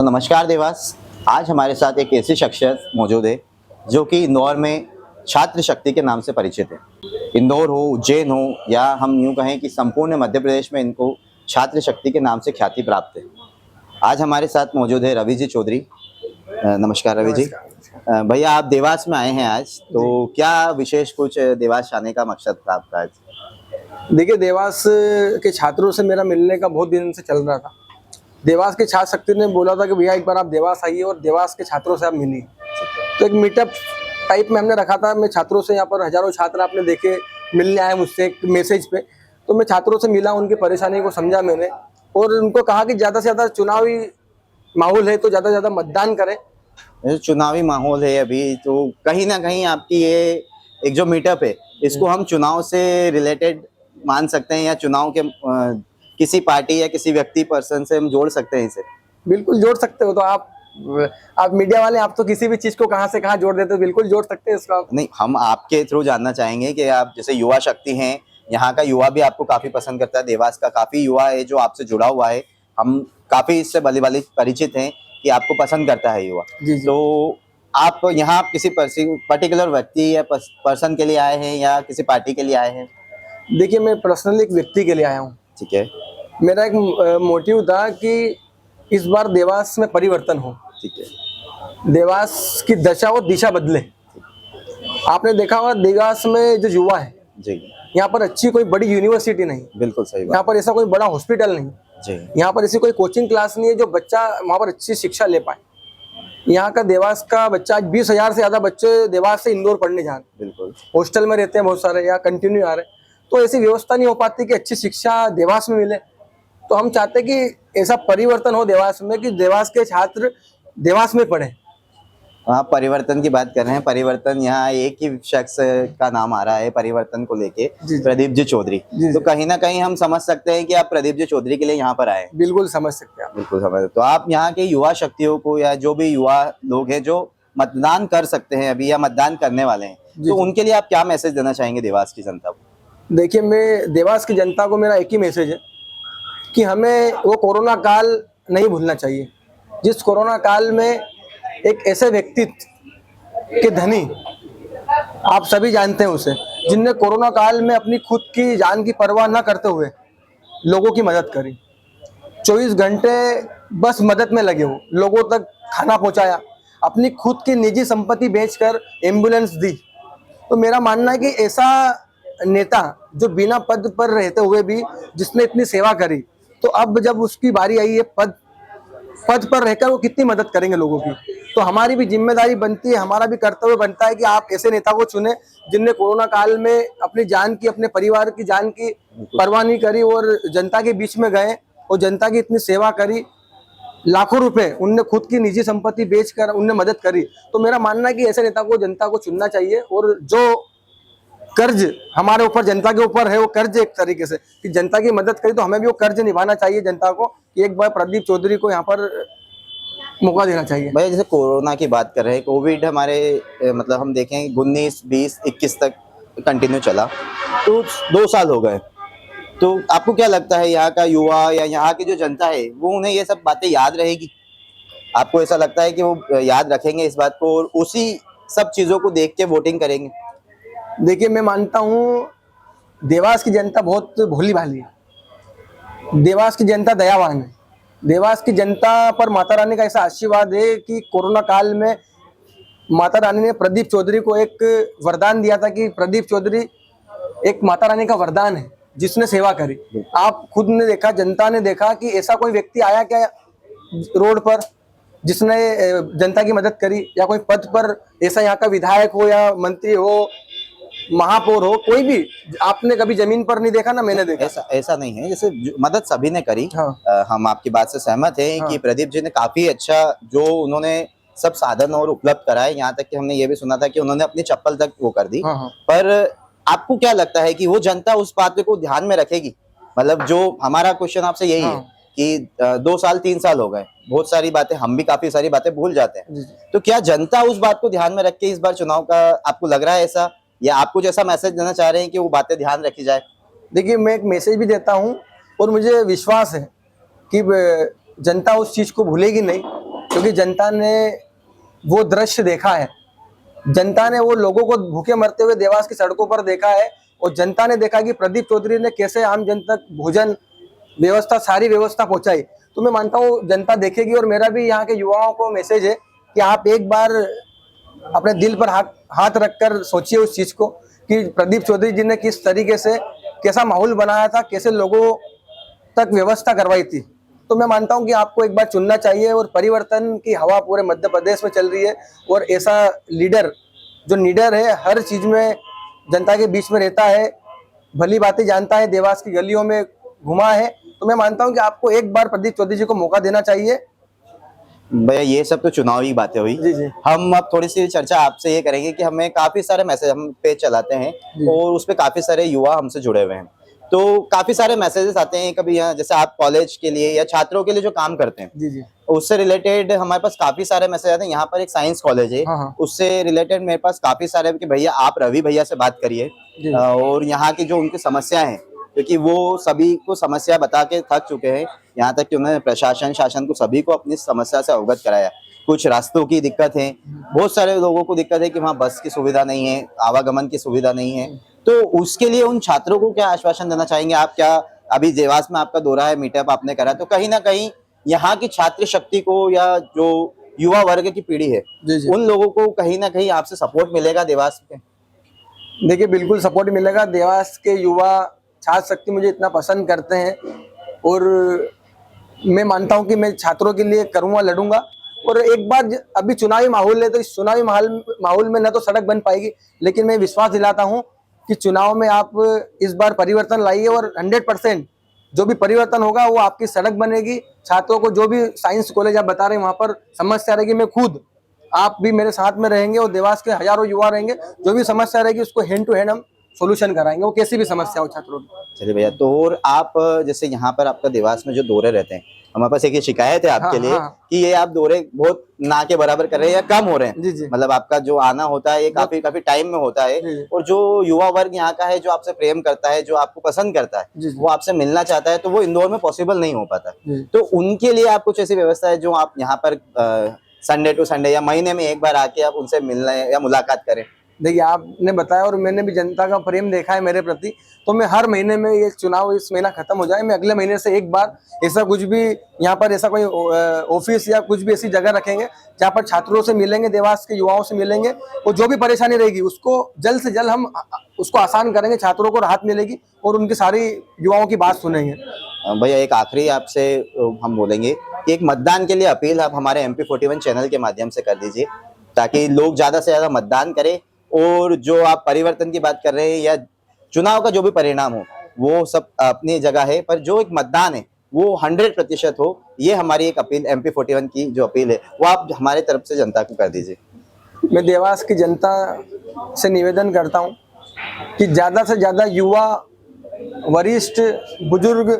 नमस्कार देवास। आज हमारे साथ एक ऐसी शख्सियत मौजूद है जो कि इंदौर में छात्र शक्ति के नाम से परिचित है। इंदौर हो, उज्जैन हो या हम यूँ कहें कि संपूर्ण मध्य प्रदेश में इनको छात्र शक्ति के नाम से ख्याति प्राप्त है। आज हमारे साथ मौजूद है रवि जी चौधरी। नमस्कार रवि जी। भैया आप देवास में आए हैं आज, तो क्या विशेष कुछ देवास आने का मकसद था आपका आज? देखिए, देवास के छात्रों से मेरा मिलने का बहुत दिन से चल रहा था। देवास के छात्र शक्ति ने बोला था कि भैया एक बार आप देवास आइए और देवास के छात्रों से आप मिलिए। तो एक मीटअप टाइप में हमने रखा था। मैं छात्रों से, यहाँ पर हजारों छात्र आपने देखे मिलने आए मुझसे एक मैसेज पे। तो मैं छात्रों से मिला, उनकी परेशानी को समझा मैंने और उनको कहा कि ज़्यादा से ज़्यादा चुनावी माहौल है तो ज़्यादा से ज़्यादा मतदान करें। चुनावी माहौल है अभी, तो कहीं ना कहीं आपकी ये एक जो मीटअप है इसको हम चुनाव से रिलेटेड मान सकते हैं या चुनाव के किसी पार्टी या किसी व्यक्ति पर्सन से हम जोड़ सकते हैं इसे? बिल्कुल जोड़ सकते हो। तो आप मीडिया वाले, आप तो किसी भी चीज़ को कहाँ से कहाँ जोड़ देते हो, बिल्कुल जोड़ सकते हैं इसको आप। नहीं, हम आपके थ्रू जानना चाहेंगे कि आप जैसे युवा शक्ति हैं, यहाँ का युवा भी आपको काफी पसंद करता है। देवास का काफी युवा है जो आपसे जुड़ा हुआ है। हम काफी इससे भली भाली परिचित हैं कि आपको पसंद करता है युवा। जी। तो आप यहाँ किसी पर्टिकुलर व्यक्ति या पर्सन के लिए आए हैं या किसी पार्टी के लिए आए हैं? देखिए, मैं पर्सनली एक व्यक्ति के लिए आया हूँ। ठीक है। मेरा एक मोटिव था कि इस बार देवास में परिवर्तन हो। ठीक है। देवास की दशा और दिशा बदले। आपने देखा होगा देवास में जो युवा है, जी। यहाँ पर अच्छी कोई बड़ी यूनिवर्सिटी नहीं, बिल्कुल सही बात। यहाँ पर ऐसा कोई बड़ा हॉस्पिटल नहीं, जी। यहाँ पर ऐसी कोई कोचिंग क्लास नहीं है जो बच्चा वहाँ पर अच्छी शिक्षा ले पाए। यहाँ का देवास का बच्चा आज 20,000 से ज़्यादा बच्चे देवास से इंदौर पढ़ने जा रहे हैं। बिल्कुल। हॉस्टल में रहते हैं बहुत सारे, यहाँ कंटिन्यू आ रहे हैं। तो ऐसी व्यवस्था नहीं हो पाती कि अच्छी शिक्षा देवास में मिले। तो हम चाहते हैं कि ऐसा परिवर्तन हो देवास में कि देवास के छात्र देवास में पढ़े। आप परिवर्तन की बात कर रहे हैं। परिवर्तन, यहाँ एक ही शख्स का नाम आ रहा है परिवर्तन को लेके, प्रदीप जी चौधरी। तो कहीं ना कहीं हम समझ सकते हैं कि आप प्रदीप जी चौधरी के लिए यहाँ पर आए। बिल्कुल समझ सकते हैं आप। बिल्कुल समझ। तो आप यहाँ के युवा शक्तियों को या जो भी युवा लोग हैं जो मतदान कर सकते हैं अभी या मतदान करने वाले हैं, तो उनके लिए आप क्या मैसेज देना चाहेंगे देवास की जनता को? देखिए, मैं देवास की जनता को मेरा एक ही मैसेज है कि हमें वो कोरोना काल नहीं भूलना चाहिए, जिस कोरोना काल में एक ऐसे व्यक्ति के धनी, आप सभी जानते हैं उसे, जिनने कोरोना काल में अपनी खुद की जान की परवाह न करते हुए लोगों की मदद करी। 24 घंटे बस मदद में लगे, हो लोगों तक खाना पहुंचाया, अपनी खुद की निजी संपत्ति बेचकर एम्बुलेंस दी। तो मेरा मानना है कि ऐसा नेता जो बिना पद पर रहते हुए भी जिसने इतनी सेवा करी, तो अब जब उसकी बारी आई है पद पर रहकर वो कितनी मदद करेंगे लोगों की। तो हमारी भी जिम्मेदारी बनती है, हमारा भी कर्तव्य बनता है कि आप ऐसे नेता को चुने जिनने कोरोना काल में अपनी जान की, अपने परिवार की जान की परवाह नहीं करी और जनता के बीच में गए और जनता की इतनी सेवा करी। लाखों रुपए उनने खुद की निजी संपत्ति बेचकर उनने मदद करी। तो मेरा मानना है कि ऐसे नेता को जनता को चुनना चाहिए। और जो कर्ज हमारे ऊपर, जनता के ऊपर है, वो कर्ज एक तरीके से कि जनता की मदद करी, तो हमें भी वो कर्ज निभाना चाहिए जनता को कि एक बार प्रदीप चौधरी को यहाँ पर मौका देना चाहिए। भैया जैसे कोरोना की बात कर रहे हैं, कोविड हमारे मतलब हम देखें 19, 20, 21 तक कंटिन्यू चला, तो 2 साल हो गए। तो आपको क्या लगता है यहाँ का युवा या यहाँ की जो जनता है वो उन्हें ये सब बातें याद रहेगी? आपको ऐसा लगता है कि वो याद रखेंगे इस बात को और उसी सब चीजों को देख के वोटिंग करेंगे? देखिए, मैं मानता हूँ देवास की जनता बहुत भोली भाली है, देवास की जनता दयावान है। देवास की जनता पर माता रानी का ऐसा आशीर्वाद है कि कोरोना काल में माता रानी ने प्रदीप चौधरी को एक वरदान दिया था कि प्रदीप चौधरी एक माता रानी का वरदान है जिसने सेवा करी। आप खुद ने देखा, जनता ने देखा कि ऐसा कोई व्यक्ति आया क्या रोड पर जिसने जनता की मदद करी, या कोई पद पर ऐसा यहाँ का विधायक हो या मंत्री हो, महापौर हो, कोई भी आपने कभी जमीन पर नहीं देखा ना मैंने देखा। ऐसा नहीं है, जैसे मदद सभी ने करी। हाँ। हम आपकी बात से सहमत हैं कि प्रदीप जी ने काफी अच्छा जो उन्होंने सब साधन और उपलब्ध कराए, यहाँ तक कि हमने ये भी सुना था कि उन्होंने अपनी चप्पल तक वो कर दी। पर आपको क्या लगता है कि वो जनता उस बात को ध्यान में रखेगी? मतलब जो हमारा क्वेश्चन आपसे यही है कि 2 साल 3 साल हो गए, बहुत सारी बातें, हम भी काफी सारी बातें भूल जाते हैं, तो क्या जनता उस बात को ध्यान में रख के इस बार चुनाव का आपको लग रहा है ऐसा, या आपको जैसा मैसेज देना चाह रहे हैं कि वो बातें ध्यान रखी जाए? देखिए, मैं एक मैसेज भी देता हूँ और मुझे विश्वास है कि जनता उस चीज़ को भूलेगी नहीं क्योंकि जनता ने वो दृश्य देखा है, जनता ने वो लोगों को भूखे मरते हुए देवास की सड़कों पर देखा है, और जनता ने देखा कि प्रदीप चौधरी ने कैसे आम जन तक भोजन व्यवस्था, सारी व्यवस्था पहुंचाई। तो मैं मानता हूँ जनता देखेगी। और मेरा भी यहाँ के युवाओं को मैसेज है कि आप एक बार अपने दिल पर हाथ रखकर सोचिए उस चीज को कि प्रदीप चौधरी जी ने किस तरीके से कैसा माहौल बनाया था, कैसे लोगों तक व्यवस्था करवाई थी। तो मैं मानता हूं कि आपको एक बार चुनना चाहिए। और परिवर्तन की हवा पूरे मध्य प्रदेश में चल रही है, और ऐसा लीडर जो निडर है, हर चीज में जनता के बीच में रहता है, भली बातें जानता है, देवास की गलियों में घुमा है। तो मैं मानता हूं कि आपको एक बार प्रदीप चौधरी जी को मौका देना चाहिए। भैया ये सब तो चुनावी बातें हुई। जी जी। हम अब थोड़ी सी चर्चा आपसे ये करेंगे कि हमें काफी सारे मैसेज हम पेज चलाते हैं और उस पे काफी सारे युवा हमसे जुड़े हुए हैं, तो काफी सारे मैसेजेस आते हैं। कभी यहाँ जैसे आप कॉलेज के लिए या छात्रों के लिए जो काम करते हैं, जी जी, उससे रिलेटेड हमारे पास काफी सारे मैसेज आते हैं। यहाँ पर एक साइंस कॉलेज है, हाँ। उससे रिलेटेड मेरे पास काफी सारे कि भैया आप रवि भैया से बात करिए और यहाँ की जो उनकी समस्या है, क्योंकि वो सभी को समस्या बता के थक चुके हैं। यहाँ तक कि उन्होंने प्रशासन शासन को सभी को अपनी समस्या से अवगत कराया। कुछ रास्तों की दिक्कत है, बहुत सारे लोगों को दिक्कत है कि वहाँ बस की सुविधा नहीं है, आवागमन की सुविधा नहीं है। तो उसके लिए उन छात्रों को क्या आश्वासन देना चाहेंगे आप? क्या अभी देवास में आपका दौरा है, मीटअप आपने करा, तो कहीं ना कहीं यहाँ की छात्र शक्ति को या जो युवा वर्ग की पीढ़ी है, उन लोगों को कहीं ना कहीं आपसे सपोर्ट मिलेगा देवास में? देखिए बिल्कुल सपोर्ट मिलेगा। देवास के युवा छात्र शक्ति मुझे इतना पसंद करते हैं, और मैं मानता हूं कि मैं छात्रों के लिए करूंगा, लड़ूंगा। और एक बार अभी चुनावी माहौल है, तो इस चुनावी माहौल में न तो सड़क बन पाएगी, लेकिन मैं विश्वास दिलाता हूं कि चुनाव में आप इस बार परिवर्तन लाइए, और 100% जो भी परिवर्तन होगा वो आपकी सड़क बनेगी। छात्रों को जो भी साइंस कॉलेज आप बता रहे हैं वहां पर समस्या रहेगी, मैं खुद, आप भी मेरे साथ में रहेंगे, और देवास के हजारों युवा रहेंगे। जो भी समस्या रहेगी उसको हैंड टू हैंड हम सोल्यूशन कराएंगे, वो कैसी भी समस्या हो छात्रों की। चलिए भैया, तो और आप जैसे यहाँ पर आपका देवास में जो दौरे रहते हैं, हमारे पास एक ये शिकायत है आपके लिए कि ये आप दौरे बहुत ना के बराबर कर रहे हैं या कम हो रहे हैं। जी जी। मतलब आपका जो आना होता है ये काफी टाइम में होता है, और जो युवा वर्ग यहाँ का है, जो आपसे प्रेम करता है, जो आपको पसंद करता है, वो आपसे मिलना चाहता है, तो वो इंदौर में पॉसिबल नहीं हो पाता। तो उनके लिए आप कुछ ऐसी व्यवस्था है जो आप यहाँ पर संडे टू संडे या महीने में एक बार आके आप उनसे मिलने या मुलाकात करें? देखिए आपने बताया, और मैंने भी जनता का प्रेम देखा है मेरे प्रति, तो मैं हर महीने में, ये चुनाव इस महीना खत्म हो जाए, मैं अगले महीने से एक बार ऐसा कुछ भी यहाँ पर ऐसा कोई ऑफिस या कुछ भी ऐसी जगह रखेंगे जहाँ पर छात्रों से मिलेंगे, देवास के युवाओं से मिलेंगे, और जो भी परेशानी रहेगी उसको जल्द से जल्द हम उसको आसान करेंगे, छात्रों को राहत मिलेगी, और उनकी सारी युवाओं की बात सुनेंगे। भैया एक आखिरी आपसे हम बोलेंगे कि एक मतदान के लिए अपील आप हमारे MP41 चैनल के माध्यम से कर दीजिए, ताकि लोग ज्यादा से ज्यादा मतदान करें, और जो आप परिवर्तन की बात कर रहे हैं या चुनाव का जो भी परिणाम हो वो सब अपनी जगह है, पर जो एक मतदान है वो 100% हो, ये हमारी एक अपील, MP41 की जो अपील है वो आप हमारे तरफ से जनता को कर दीजिए। मैं देवास की जनता से निवेदन करता हूँ कि ज़्यादा से ज़्यादा युवा, वरिष्ठ, बुजुर्ग,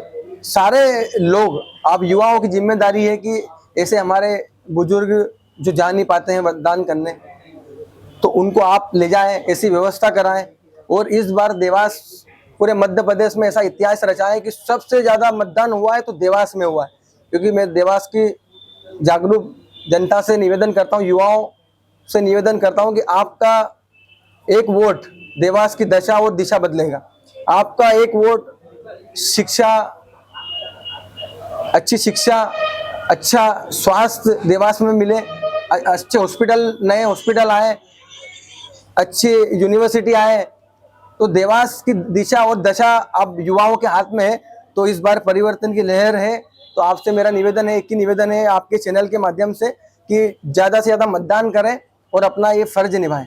सारे लोग, आप युवाओं की जिम्मेदारी है कि ऐसे हमारे बुजुर्ग जो जा नहीं पाते हैं मतदान करने, तो उनको आप ले जाएं, ऐसी व्यवस्था कराएं। और इस बार देवास पूरे मध्य प्रदेश में ऐसा इतिहास रचा है कि सबसे ज़्यादा मतदान हुआ है तो देवास में हुआ है। क्योंकि मैं देवास की जागरूक जनता से निवेदन करता हूँ, युवाओं से निवेदन करता हूँ कि आपका एक वोट देवास की दशा और दिशा बदलेगा। आपका एक वोट शिक्षा, अच्छी शिक्षा, अच्छा स्वास्थ्य देवास में मिले, अच्छे हॉस्पिटल, नए हॉस्पिटल आए, अच्छी यूनिवर्सिटी आए, तो देवास की दिशा और दशा अब युवाओं के हाथ में है। तो इस बार परिवर्तन की लहर है, तो आपसे मेरा निवेदन है, एक ही निवेदन है आपके चैनल के माध्यम से, कि ज़्यादा से ज़्यादा मतदान करें और अपना ये फर्ज निभाएं।